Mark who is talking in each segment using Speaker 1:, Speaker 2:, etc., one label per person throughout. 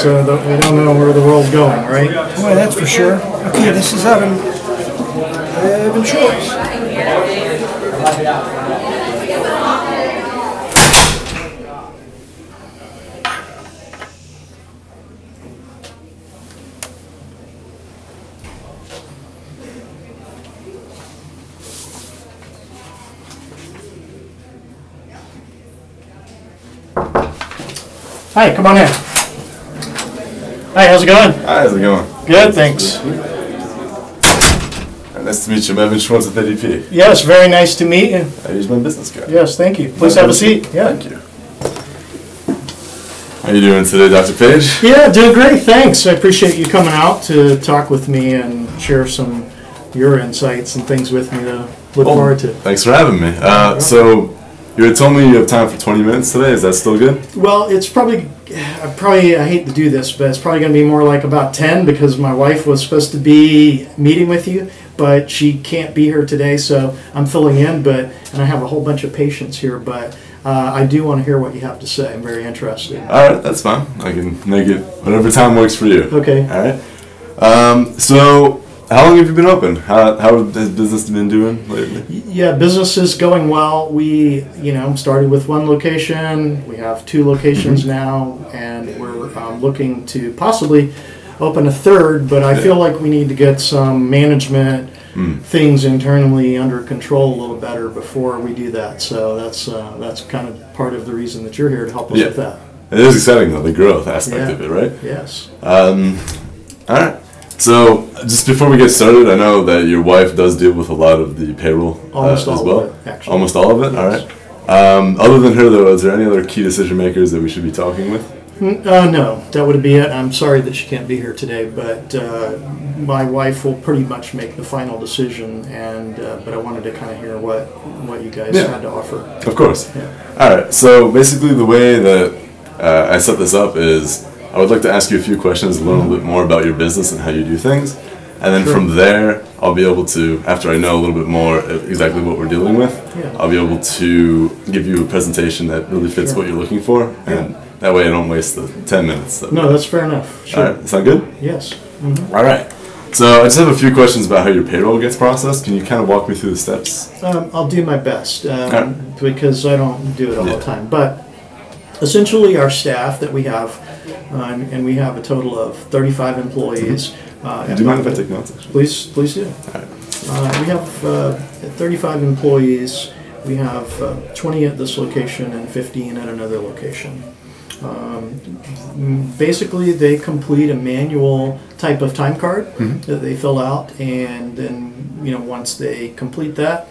Speaker 1: we don't know where the world's going, right?
Speaker 2: Boy, that's for sure. Okay, this is Evan Schwartz.
Speaker 1: Hi, come on in. Hi, how's it going?
Speaker 3: Hi, how's it going?
Speaker 1: Good, thanks.
Speaker 3: Nice to meet you. I'm Evan Schwartz with ADP.
Speaker 1: Yes, very nice to meet you.
Speaker 3: I use my business card.
Speaker 1: Yes, thank you. Please have a seat. Yeah.
Speaker 3: Thank you. How are you doing today, Dr. Page?
Speaker 1: Yeah, doing great, thanks. I appreciate you coming out to talk with me and share some your insights and things with me to look forward to.
Speaker 3: Thanks for having me. So, you had told me you have time for 20 minutes today. Is that still good?
Speaker 1: Well, it's probably, I hate to do this, but it's probably going to be more like about 10 because my wife was supposed to be meeting with you, but she can't be here today, so I'm filling in, and I have a whole bunch of patients here, but I do want to hear what you have to say. I'm very interested.
Speaker 3: All right, that's fine. I can make it whatever time works for you.
Speaker 1: Okay.
Speaker 3: All right. So, how long have you been open? How has business been doing lately?
Speaker 1: Yeah, business is going well. We, started with one location. We have 2 locations now, and we're looking to possibly open a third, but I feel like we need to get some management things internally under control a little better before we do that. So that's kind of part of the reason that you're here to help us with that.
Speaker 3: It is exciting though, the growth aspect of it, right?
Speaker 1: Yes.
Speaker 3: All right. So, just before we get started, I know that your wife does deal with a lot of the payroll
Speaker 1: Almost
Speaker 3: as
Speaker 1: all
Speaker 3: well.
Speaker 1: of it, actually.
Speaker 3: Almost all of it?
Speaker 1: Yes.
Speaker 3: All right. Other than her, though, is there any other key decision makers that we should be talking with?
Speaker 1: No, that would be it. I'm sorry that she can't be here today, but my wife will pretty much make the final decision, but I wanted to kind of hear what you guys had to offer.
Speaker 3: Of course.
Speaker 1: Yeah.
Speaker 3: All right. So, basically, the way that I set this up is I would like to ask you a few questions, learn a little bit more about your business and how you do things. And then from there, I'll be able to, after I know a little bit more exactly what we're dealing with, I'll be able to give you a presentation that really fits what you're looking for. And that way I don't waste the 10 minutes.
Speaker 1: No, that's fair enough. Sure.
Speaker 3: All right. Sound good?
Speaker 1: Yes. Mm-hmm.
Speaker 3: All right. So I just have a few questions about how your payroll gets processed. Can you kind of walk me through the steps?
Speaker 1: I'll do my best because I don't do it all the time. But essentially our staff that we have, and we have a total of 35 employees.
Speaker 3: Do you mind if I take notes?
Speaker 1: Please do.
Speaker 3: All right.
Speaker 1: We have 35 employees. We have 20 at this location and 15 at another location. Basically, they complete a manual type of time card that they fill out, and then once they complete that,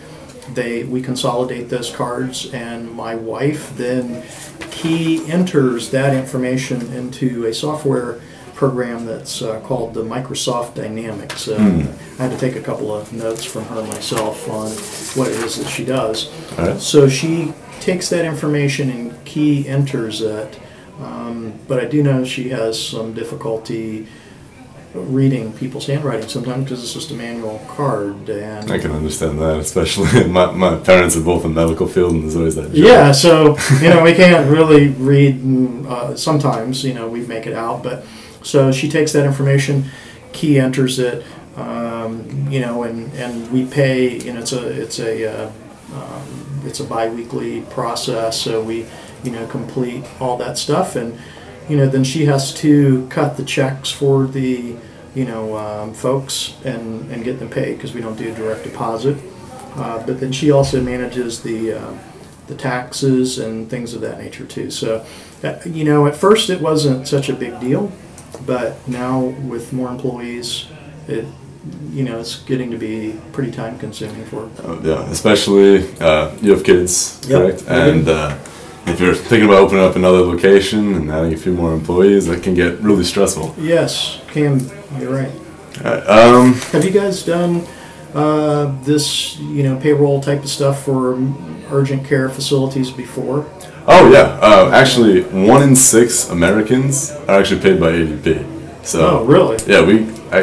Speaker 1: we consolidate those cards, and my wife then key enters that information into a software program that's called the Microsoft Dynamics. I had to take a couple of notes from her myself on what it is that she does. So she takes that information and key enters it, but I do know she has some difficulty reading people's handwriting sometimes because it's just a manual card. And
Speaker 3: I can understand that, especially my parents are both in the medical field, and there's always that joke.
Speaker 1: Yeah, so we can't really read. Sometimes we make it out, but so she takes that information, key enters it, and we pay. It's a biweekly process, so we complete all that stuff, and then she has to cut the checks for the folks and get them paid because we don't do direct deposit. But then she also manages the taxes and things of that nature too. So at first it wasn't such a big deal, but now with more employees, it's getting to be pretty time consuming for her.
Speaker 3: Yeah, especially you have kids, correct? And if you're thinking about opening up another location and adding a few more employees, that can get really stressful.
Speaker 1: Yes, you're right.
Speaker 3: All right.
Speaker 1: Have you guys done this, payroll type of stuff for urgent care facilities before?
Speaker 3: Oh yeah, actually 1 in 6 Americans are actually paid by ADP. So,
Speaker 1: oh really?
Speaker 3: Yeah,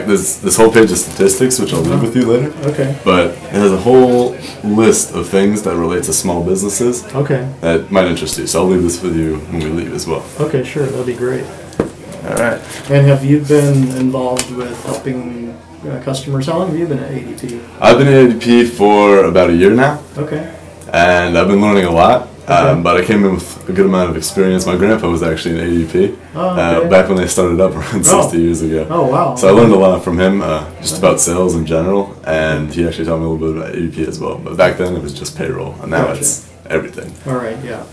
Speaker 3: this whole page of statistics, which I'll leave with you later.
Speaker 1: Okay.
Speaker 3: But it has a whole list of things that relate to small businesses.
Speaker 1: Okay.
Speaker 3: That might interest you. So I'll leave this with you when we leave as well.
Speaker 1: Okay, sure, that'd be great.
Speaker 3: All right.
Speaker 1: And have you been involved with helping customers? How long have you been at ADP?
Speaker 3: I've been at ADP for about a year now.
Speaker 1: Okay.
Speaker 3: And I've been learning a lot.
Speaker 1: Okay.
Speaker 3: But I came in with a good amount of experience. My grandpa was actually in ADP
Speaker 1: Okay.
Speaker 3: back when they started up around 60 years ago.
Speaker 1: Oh, wow.
Speaker 3: So I learned a lot from him, just about sales in general, and he actually taught me a little bit about ADP as well. But back then it was just payroll, and now
Speaker 1: Gotcha.
Speaker 3: it's everything.
Speaker 1: All right, yeah.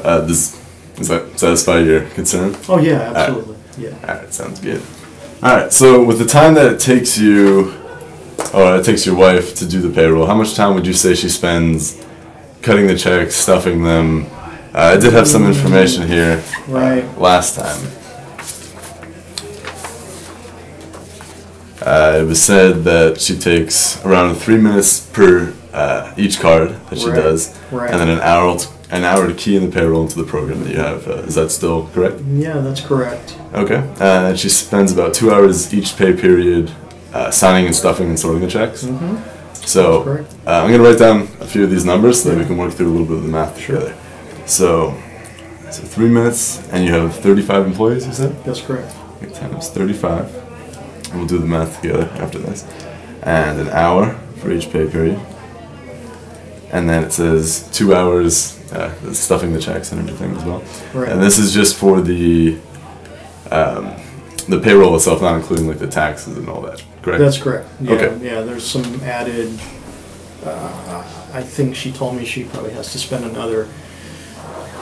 Speaker 1: Okay.
Speaker 3: Does that satisfy your concern?
Speaker 1: Oh, yeah, absolutely. Yeah.
Speaker 3: All right, sounds good. All right, so with the time that it takes you, or it takes your wife to do the payroll, how much time would you say she spends cutting the checks, stuffing them? I did have some information here last time. It was said that she takes around 3 minutes per each card that she does, and then an hour to key in the payroll into the program that you have. Is that still correct?
Speaker 1: Yeah, that's correct.
Speaker 3: Okay. And she spends about 2 hours each pay period signing and stuffing and sorting the checks.
Speaker 1: Mm-hmm.
Speaker 3: So I'm going to write down a few of these numbers so that we can work through a little bit of the math together. So 3 minutes, and you have 35 employees, you said?
Speaker 1: That's correct.
Speaker 3: Okay, times 35. And we'll do the math together after this. And an hour for each pay period. And then it says 2 hours stuffing the checks and everything as well.
Speaker 1: Right.
Speaker 3: And this is just for the payroll itself, not including like the taxes and all that, correct?
Speaker 1: That's correct. Yeah,
Speaker 3: Okay.
Speaker 1: Yeah, there's some added, I think she told me she probably has to spend another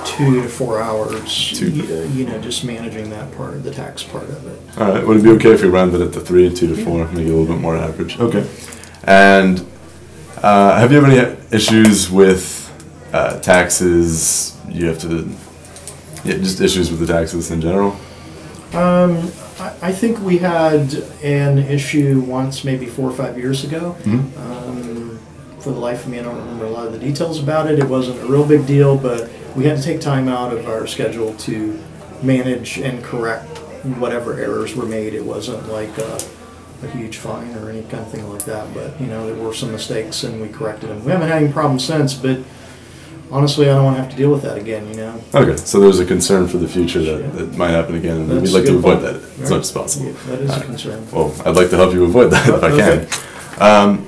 Speaker 1: 2 to 4 hours, just managing that part, the tax part of it.
Speaker 3: All right. Would it be okay if we rounded it to 3, 2 to 4, make it a little bit more average? Okay. And have you ever any issues with taxes? You have to, just issues with the taxes in general?
Speaker 1: I think we had an issue once, maybe 4 or 5 years ago.
Speaker 3: Mm-hmm.
Speaker 1: For the life of me, I don't remember a lot of the details about it. It wasn't a real big deal, but we had to take time out of our schedule to manage and correct whatever errors were made. It wasn't like a huge fine or any kind of thing like that, but there were some mistakes and we corrected them. We haven't had any problems since, but honestly, I don't want to have to deal with that again,
Speaker 3: Okay, so there's a concern for the future that might happen again, and we'd like to avoid that as much as possible.
Speaker 1: Yeah, that is a concern.
Speaker 3: Well, I'd like to help you avoid that if I can.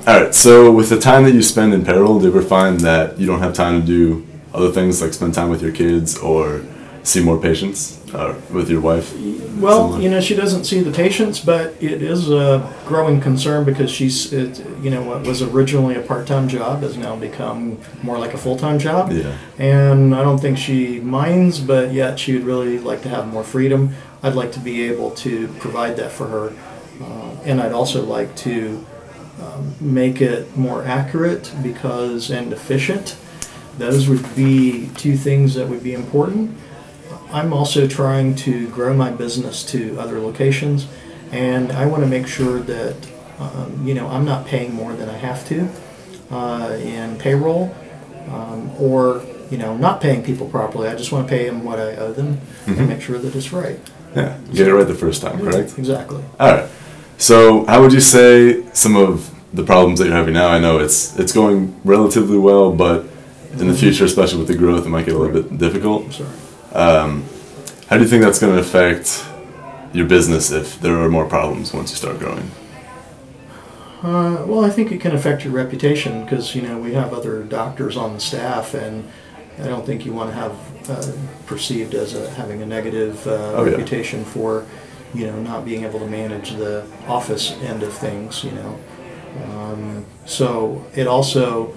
Speaker 3: All right, so with the time that you spend in payroll, do you ever find that you don't have time to do other things like spend time with your kids or see more patients with your wife?
Speaker 1: Well, she doesn't see the patients, but it is a growing concern because what was originally a part-time job has now become more like a full-time job.
Speaker 3: Yeah.
Speaker 1: And I don't think she minds, but yet she would really like to have more freedom. I'd like to be able to provide that for her. And I'd also like to make it more accurate and efficient. Those would be two things that would be important. I'm also trying to grow my business to other locations, and I want to make sure that I'm not paying more than I have to in payroll, or not paying people properly. I just want to pay them what I owe them and make sure that it's right.
Speaker 3: Yeah, you get it right the first time, correct?
Speaker 1: Exactly.
Speaker 3: All right. So how would you say some of the problems that you're having now? I know it's going relatively well, but in the future, especially with the growth, it might get a little bit difficult.
Speaker 1: I'm sorry.
Speaker 3: How do you think that's going to affect your business if there are more problems once you start growing?
Speaker 1: Well, I think it can affect your reputation because, we have other doctors on the staff, and I don't think you want to have perceived as having a negative reputation for, not being able to manage the office end of things, So it also,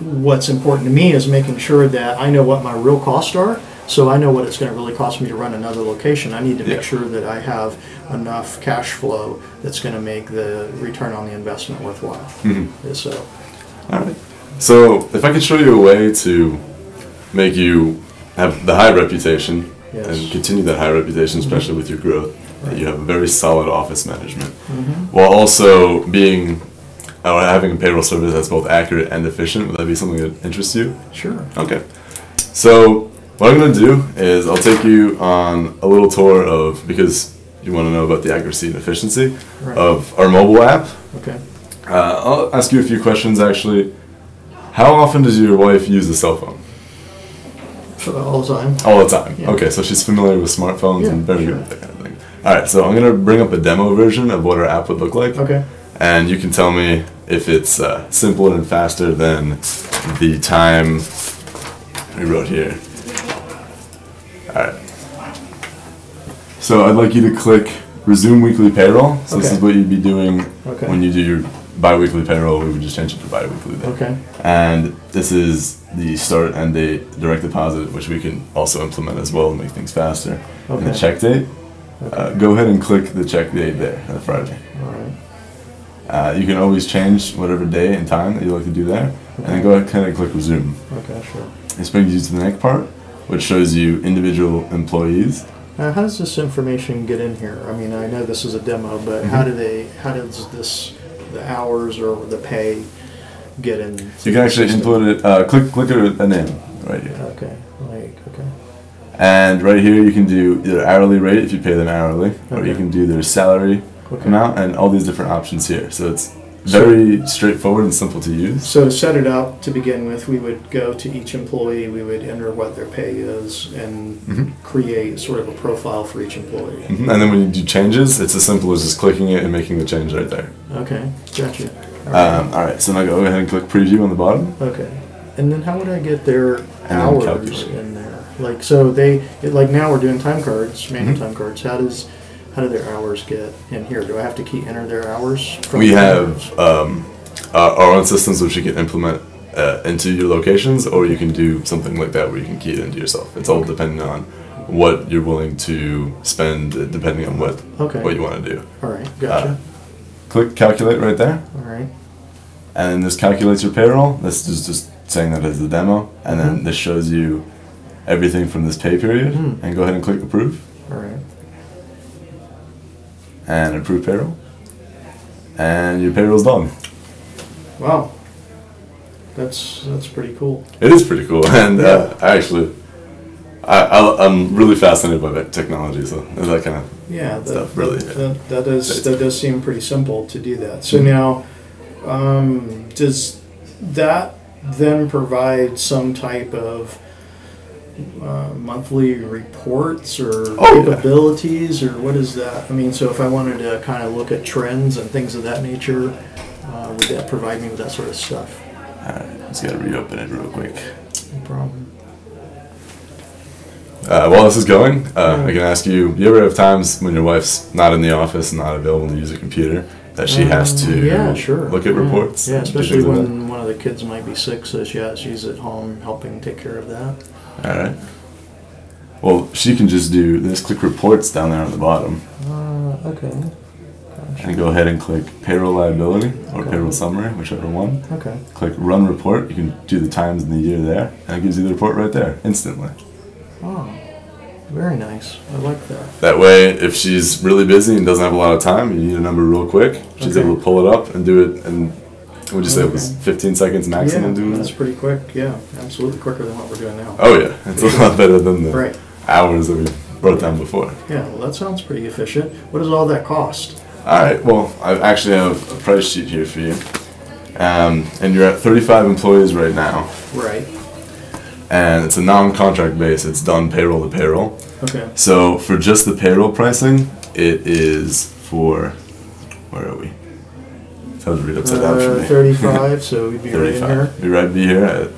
Speaker 1: what's important to me is making sure that I know what my real costs are, so I know what it's going to really cost me to run another location. I need to make sure that I have enough cash flow that's going to make the return on the investment worthwhile. Mm-hmm. So,
Speaker 3: all right. So if I could show you a way to make you have the high reputation and continue that high reputation, especially with your growth, that you have a very solid office management, while also having a payroll service that's both accurate and efficient, would that be something that interests you?
Speaker 1: Sure.
Speaker 3: Okay. So what I'm going to do is I'll take you on a little tour because you want to know about the accuracy and efficiency of our mobile app.
Speaker 1: Okay.
Speaker 3: I'll ask you a few questions actually. How often does your wife use the cell phone?
Speaker 1: all the time.
Speaker 3: All the time.
Speaker 1: Yeah.
Speaker 3: Okay, so she's familiar with smartphones and very
Speaker 1: sure.
Speaker 3: good with that kind of thing. All right, so I'm gonna bring up a demo version of what our app would look like.
Speaker 1: Okay.
Speaker 3: And you can tell me if it's simpler and faster than the time we wrote here. All right. So I'd like you to click Resume Weekly Payroll. So this is what you'd be doing when you do your bi-weekly payroll. We would just change it to bi-weekly there.
Speaker 1: Okay.
Speaker 3: And this is the start and date direct deposit, which we can also implement as well to make things faster. And the check date. Go ahead and click the check date there, on Friday.
Speaker 1: All right.
Speaker 3: You can always change whatever day and time that you like to do there, and then go ahead and click resume.
Speaker 1: Okay, sure.
Speaker 3: This brings you to the next part, which shows you individual employees.
Speaker 1: How does this information get in here? I mean, I know this is a demo, but how does the hours or the pay get in?
Speaker 3: You can actually input it. Click a name right here.
Speaker 1: Okay. Okay.
Speaker 3: And right here you can do their hourly rate if you pay them hourly, or you can do their salary amount, and all these different options here. So it's very straightforward and simple to use.
Speaker 1: So to set it up to begin with, we would go to each employee, we would enter what their pay is, and create sort of a profile for each employee.
Speaker 3: And then when you do changes, it's as simple as just clicking it and making the change right there.
Speaker 1: Okay, gotcha.
Speaker 3: All right, so now go ahead and click preview on the bottom.
Speaker 1: Okay, and then how would I get their
Speaker 3: And
Speaker 1: hours
Speaker 3: calculate.
Speaker 1: in there? Like, so like now we're doing time cards, manual time cards. How do their hours get in here? Do I have to enter their hours?
Speaker 3: We have our own systems which you can implement into your locations, or you can do something like that where you can key it into yourself. It's all depending on what you're willing to spend, depending on what you want to do.
Speaker 1: All right, gotcha.
Speaker 3: Click calculate right there.
Speaker 1: All right.
Speaker 3: And this calculates your payroll. This is just saying that as a demo, and then this shows you everything from this pay period. And go ahead and click approve.
Speaker 1: All right.
Speaker 3: And approve payroll. And your payroll's done.
Speaker 1: Wow. That's pretty cool.
Speaker 3: It is pretty cool, and I'm really fascinated by that technology. So that kind of stuff really.
Speaker 1: That does seem pretty simple to do that. So now, does that then provide some type of monthly reports or capabilities, or what is that? I mean, so if I wanted to kind of look at trends and things of that nature, would that provide me with that sort of stuff?
Speaker 3: Alright, just gotta reopen it real quick.
Speaker 1: No problem.
Speaker 3: While this is going, I can ask you, do you ever have times when your wife's not in the office and not available to use a computer that she has to look at reports?
Speaker 1: Yeah, especially when one of the kids might be sick, so she's at home helping take care of that.
Speaker 3: Alright. Well, she can just do this, click reports down there on the bottom.
Speaker 1: Okay. Gotcha.
Speaker 3: And go ahead and click payroll liability or payroll summary, whichever one.
Speaker 1: Okay.
Speaker 3: Click run report. You can do the times and the year there, and it gives you the report right there instantly.
Speaker 1: Oh, very nice. I like that.
Speaker 3: That way, if she's really busy and doesn't have a lot of time, you need a number real quick, she's able to pull it up and do it in, would you say it was 15 seconds maximum doing
Speaker 1: that's
Speaker 3: that?
Speaker 1: pretty quick. Yeah, absolutely quicker than what we're doing now.
Speaker 3: Oh yeah, it's a lot better than the hours that we wrote down before.
Speaker 1: Yeah, well that sounds pretty efficient. What does all that cost?
Speaker 3: Alright, well, I actually have a price sheet here for you. And you're at 35 employees right now.
Speaker 1: Right.
Speaker 3: And it's a non-contract base. It's done payroll to payroll.
Speaker 1: Okay.
Speaker 3: So for just the payroll pricing, it is for, where are we? It's hard to read upside down for me.
Speaker 1: 35, so we'd be right in here.
Speaker 3: We'd be here at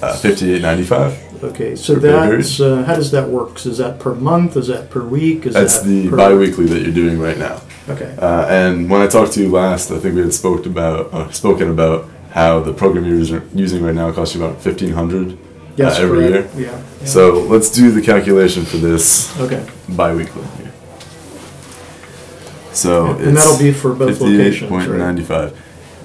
Speaker 3: $58.95.
Speaker 1: Okay, so that's, how does that work? Is that per month? Is that per week?
Speaker 3: That's the bi-weekly that you're doing right now.
Speaker 1: Okay.
Speaker 3: And when I talked to you last, I think we had spoken about how the program you're using right now costs you about $1,500 every year.
Speaker 1: Yeah.
Speaker 3: So let's do the calculation for this bi-weekly here. So
Speaker 1: and that'll be for both locations, right?
Speaker 3: 58.95.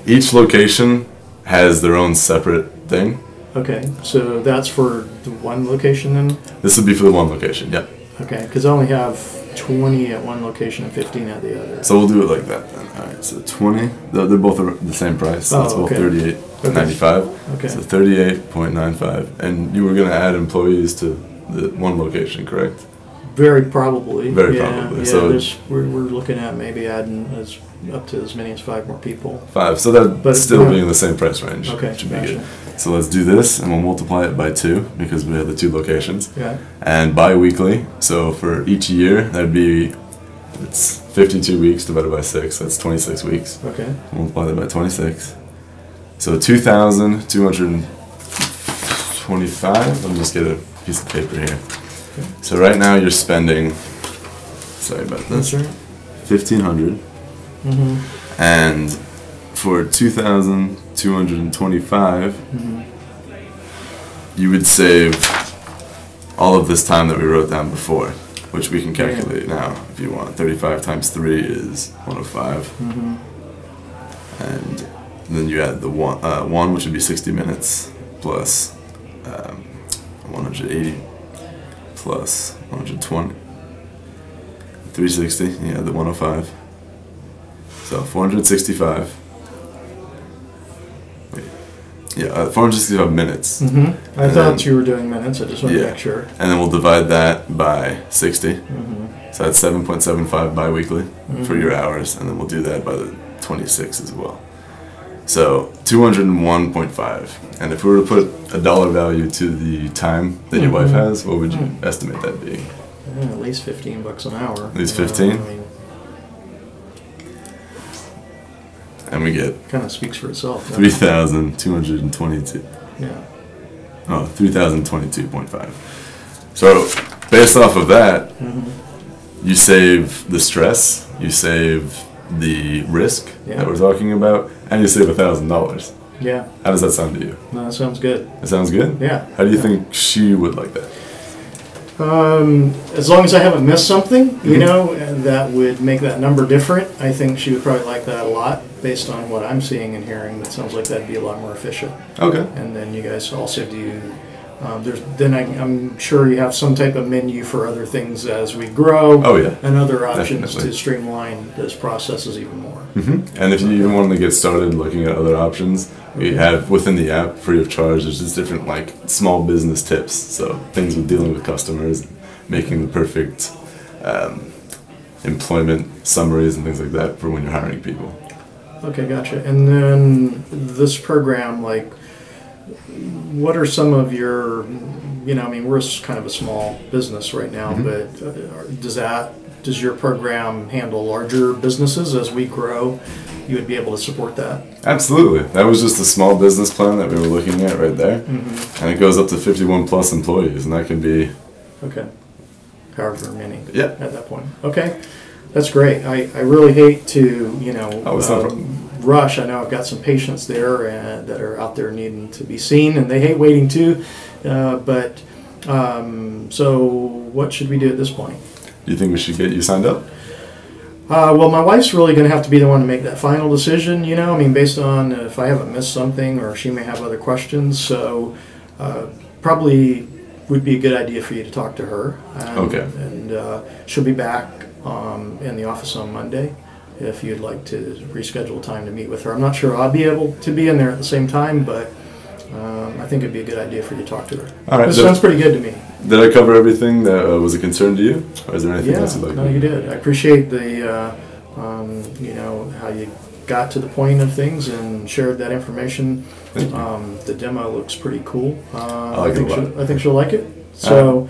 Speaker 3: Each location has their own separate thing.
Speaker 1: Okay, so that's for the one location then?
Speaker 3: This would be for the one location, yep.
Speaker 1: Okay, because I only have 20 at one location and 15 at the other.
Speaker 3: So we'll do it like that then. Alright, so 20, they're both the same price. So it's both $38.95.
Speaker 1: Okay.
Speaker 3: So 38.95. And you were going to add employees to the one location, correct?
Speaker 1: Very probably.
Speaker 3: Very
Speaker 1: yeah,
Speaker 3: probably.
Speaker 1: Yeah,
Speaker 3: So
Speaker 1: we're looking at maybe adding up to as many as 5 more people.
Speaker 3: 5. So that
Speaker 1: But
Speaker 3: still being the same price range.
Speaker 1: Okay,
Speaker 3: Should be
Speaker 1: gotcha.
Speaker 3: good. So let's do this, and we'll multiply it by 2 because we have the 2 locations.
Speaker 1: Yeah.
Speaker 3: And bi-weekly. So for each year, that'd be it's 52 weeks divided by 6. That's 26 weeks.
Speaker 1: Okay.
Speaker 3: Multiply that by 26. So 2,225. Let me just get a piece of paper here.
Speaker 1: Okay.
Speaker 3: So right now you're spending. Sorry about this.
Speaker 1: That's right.
Speaker 3: 1,500.
Speaker 1: Mm-hmm.
Speaker 3: And for 2,225, you would save all of this time that we wrote down before, which we can calculate now if you want. 35 times 3 is 105. And then you add the one, which would be 60 minutes, plus 180, plus 120. 360, yeah, the 105. So 465. Wait. Yeah, 465 minutes.
Speaker 1: I
Speaker 3: And
Speaker 1: thought
Speaker 3: then-
Speaker 1: you were doing minutes. I just want to
Speaker 3: Yeah.
Speaker 1: make sure.
Speaker 3: And then we'll divide that by 60. So that's 7.75 bi-weekly for your hours, and then we'll do that by the 26 as well. So 201.5. And if we were to put a dollar value to the time that your wife has, what would you estimate that being?
Speaker 1: Yeah, at least $15 an hour.
Speaker 3: At least 15?
Speaker 1: I mean,
Speaker 3: And we get
Speaker 1: kind of speaks for itself. doesn't it?
Speaker 3: 3,222.
Speaker 1: Yeah.
Speaker 3: Oh, 3,022.5. So, based off of that, you save the stress, you save the risk
Speaker 1: Yeah.
Speaker 3: that we're talking about, and you save $1,000.
Speaker 1: Yeah.
Speaker 3: How does that sound to you?
Speaker 1: No, that sounds good.
Speaker 3: It sounds good?
Speaker 1: Yeah.
Speaker 3: How do you think she would like that?
Speaker 1: As long as I haven't missed something, you know, and that would make that number different, I think she would probably like that a lot. Based on what I'm seeing and hearing, it sounds like that'd be a lot more efficient.
Speaker 3: Okay.
Speaker 1: And then you guys also do. I'm sure you have some type of menu for other things as we grow.
Speaker 3: Oh, yeah.
Speaker 1: And other options
Speaker 3: Definitely.
Speaker 1: to streamline this processes even more.
Speaker 3: And if you even want to get started looking at other options, we have within the app, free of charge, there's just different like small business tips. So things with dealing with customers, making the perfect employment summaries and things like that for when you're hiring people.
Speaker 1: Okay, gotcha. And then this program, like, what are some of your, you know, I mean, we're kind of a small business right now, but does your program handle larger businesses as we grow? You would be able to support that?
Speaker 3: Absolutely. That was just a small business plan that we were looking at right there. And it goes up to 51 plus employees, and that can be...
Speaker 1: Okay. However many
Speaker 3: Yeah.
Speaker 1: at that point. Okay. That's great. I really hate to, you know,
Speaker 3: Oh, it's no problem.
Speaker 1: rush. I know I've got some patients there that are out there needing to be seen, and they hate waiting too. So what should we do at this point?
Speaker 3: Do you think we should get you signed up?
Speaker 1: Well, my wife's really going to have to be the one to make that final decision, you know, I mean, based on if I haven't missed something or she may have other questions. So probably would be a good idea for you to talk to her.
Speaker 3: Okay.
Speaker 1: And she'll be back in the office on Monday if you'd like to reschedule time to meet with her. I'm not sure I'll be able to be in there at the same time, but I think it'd be a good idea for you to talk to her.
Speaker 3: All right.
Speaker 1: This sounds pretty good to me.
Speaker 3: Did I cover everything that was a concern to you? Or is there anything else you'd like
Speaker 1: No, you did. I appreciate the, you know, how you got to the point of things and shared that information.
Speaker 3: Thank you.
Speaker 1: The demo looks pretty cool.
Speaker 3: like it a lot.
Speaker 1: I think she'll like it. So,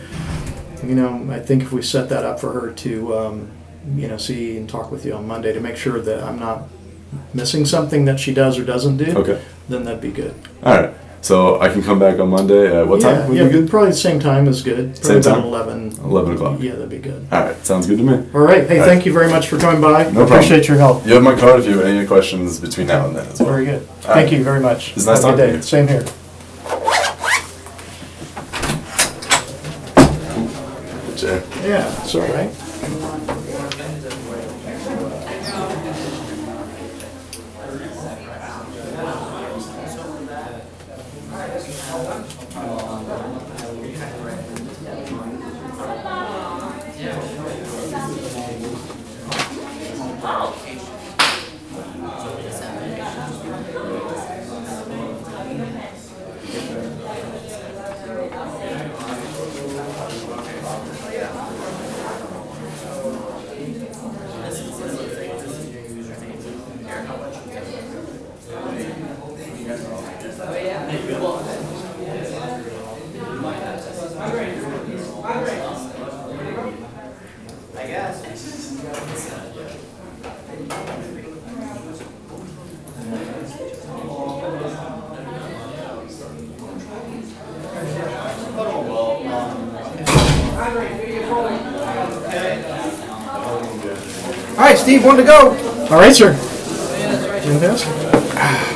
Speaker 1: you know, I think if we set that up for her to, you know, see and talk with you on Monday to make sure that I'm not missing something that she does or doesn't do,
Speaker 3: Okay.
Speaker 1: then that'd be good.
Speaker 3: All right. So I can come back on Monday at what time? Would
Speaker 1: Yeah,
Speaker 3: be good?
Speaker 1: probably the same time is good. Probably
Speaker 3: Same
Speaker 1: about
Speaker 3: time?
Speaker 1: 11.
Speaker 3: 11 o'clock.
Speaker 1: Yeah, that'd be good.
Speaker 3: All right. Sounds good to me.
Speaker 1: All right. Hey,
Speaker 3: All right.
Speaker 1: thank you very much for coming by.
Speaker 3: No problem.
Speaker 1: Appreciate your help.
Speaker 3: You have my card if you have any questions between now and then as well.
Speaker 1: Very good.
Speaker 3: All
Speaker 1: Thank
Speaker 3: right.
Speaker 1: you very much.
Speaker 3: It's nice
Speaker 1: Have a good
Speaker 3: talking to
Speaker 1: day.
Speaker 3: you.
Speaker 1: Same here.
Speaker 3: Good chair.
Speaker 1: Yeah, it's all right.
Speaker 2: All right, Steve, one to go.
Speaker 1: All right, sir. Fantastic.